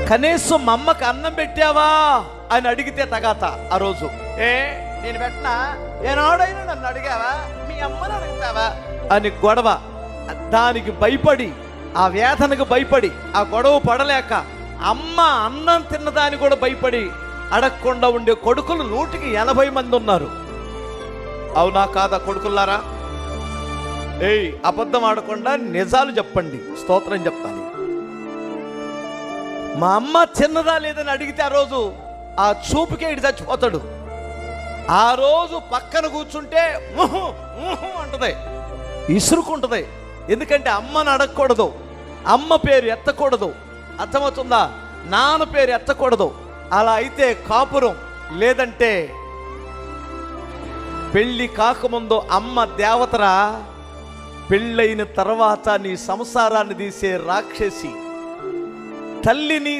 కనీసం మా అమ్మకి అన్నం పెట్టావా అని అడిగితే తగాత ఆ రోజు. నేను పెట్టినా, ఏనాడైనా నన్ను అడిగావా, మీ అమ్మని అడుగుతావా అని గొడవ. దానికి భయపడి, ఆ వేదనకు భయపడి, ఆ గొడవ పడలేక అమ్మ అన్నం తిన్నదాన్ని కూడా భయపడి అడగకుండా ఉండే కొడుకులు 180 మంది ఉన్నారు. అవునా కాదా కొడుకుల్లారా? అబద్ధం ఆడకుండా నిజాలు చెప్పండి, స్తోత్రం చెప్పాలి. మా అమ్మ చిన్నదా లేదని అడిగితే ఆ రోజు ఆ చూపుకే ఇటు చచ్చిపోతాడు. ఆ రోజు పక్కన కూర్చుంటే అంటది, ఇసురుకుంటుంది. ఎందుకంటే అమ్మని అడగకూడదు, అమ్మ పేరు ఎత్తకూడదు. అర్థమవుతుందా? నాన్న పేరు ఎత్తకూడదు. అలా అయితే కాపురం, లేదంటే పెళ్ళి కాకముందు అమ్మ దేవతరా, పెళ్ళైన తర్వాత నీ సంసారాన్ని తీసే రాక్షసి. తల్లిని